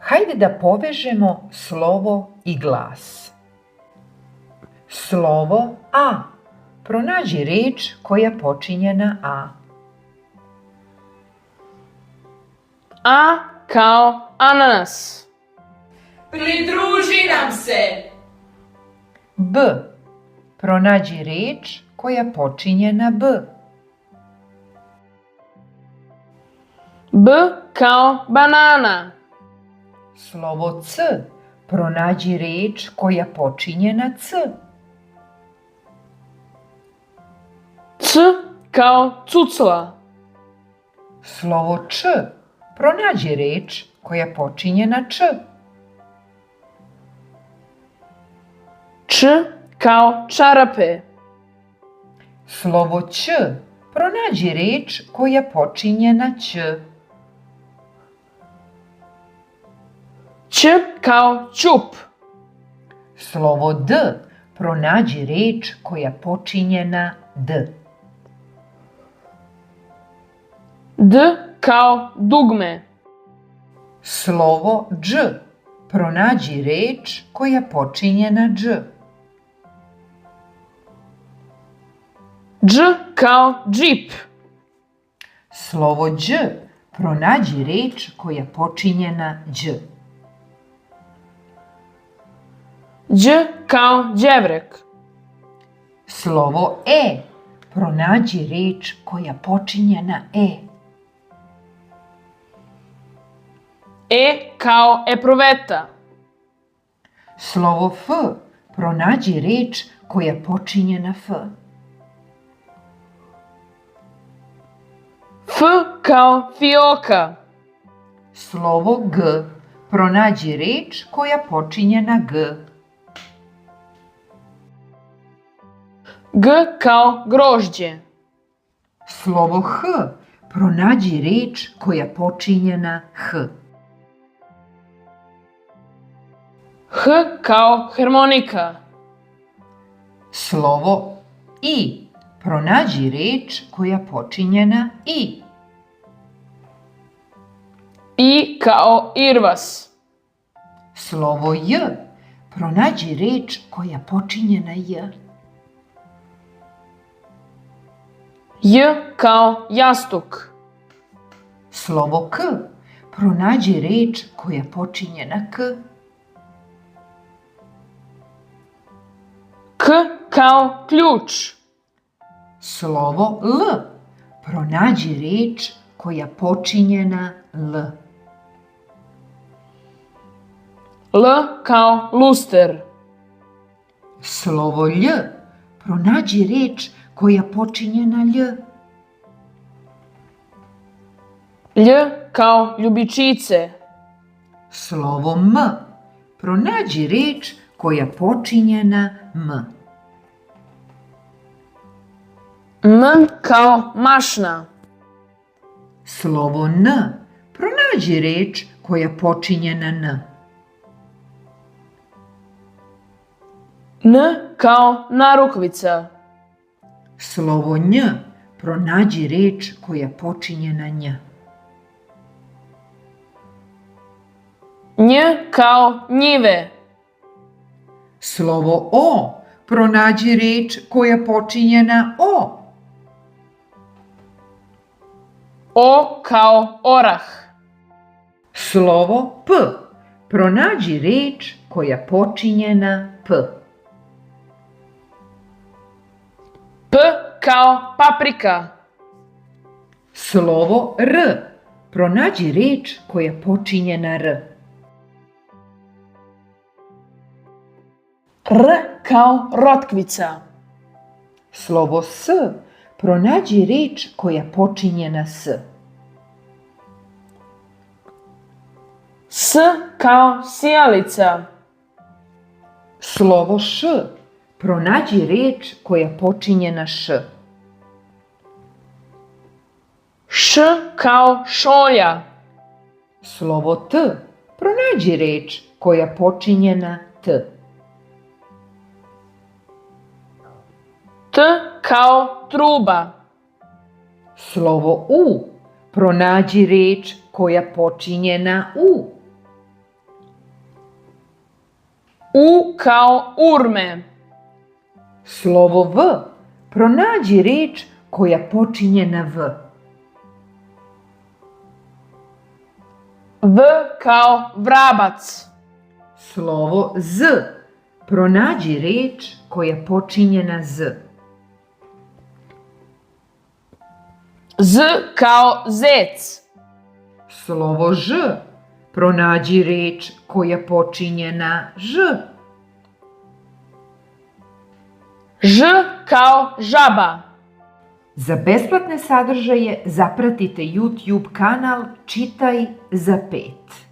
Hajde da povežemo slovo i glas. Slovo A. Pronađi reč koja počinje na A. A kao ananas. Pridruži nam se. B. Pronađi reč koja počinje na B. B kao banana. Slovo C. Pronađi reč koja počinje na C. C kao cucla. Slovo Č. Pronađi reč koja počinje na Č. Č kao čarape. Slovo Ć. Pronađi reč koja počinje na Ć. Ć kao ćup. Slovo D. Pronađi reč koja počinje na D. D kao dugme. Slovo Dž. Pronađi reč koja počinje na Dž. Dž kao džip. Slovo Đ. Pronađi reč koja počinje na Đ. Đ kao đevrek. Slovo E. Pronađi reč koja počinje na E. E kao epruveta. Slovo F. Pronađi reč koja počinje na F. F kao fioka. Slovo G. Pronađi reč koja počinje na G. G kao grožđe. Slovo H. Pronađi reč koja počinje na H. H kao harmonika. Slovo I. Pronađi reč koja počinje na I. I kao irvas. Slovo J. Pronađi reč koja počinje na J. J kao jastuk. Slovo K. Pronađi reč koja počinje na K. K kao ključ. Slovo L. Pronađi reč koja počinje na L. L kao luster. Slovo Lj. Pronađi reč koja počinje na Lj. Lj kao ljubičice. Slovo M. Pronađi reč koja počinje na M. M kao mašna. Slovo N. Pronađi reč koja počinje na N. N kao narukvica. Slovo Nj. Pronađi reč koja počinje na Nj. Nj kao njive. Slovo O. Pronađi reč koja počinje na O. O kao orah. Slovo P. Pronađi reč koja počinje na P. P kao paprika. Slovo R. Pronađi reč koja počinje na R. R kao rotkvica. Slovo S. Pronađi reč koja počinje na S. S kao sijalica. Slovo Š. Pronađi reč koja počinje na Š. Š kao šolja. Slovo T. Pronađi reč koja počinje na T. T kao truba. Slovo U. Pronađi reč koja počinje na U. U kao urme. Slovo V. Pronađi reč koja počinje na V. V kao vrabac. Slovo Z. Pronađi reč koja počinje na Z. Z kao zec. Slovo Ž. Pronađi reč koja počinje na Ž. Ž kao žaba. Za besplatne sadržaje zapratite YouTube kanal Čitaj za 5.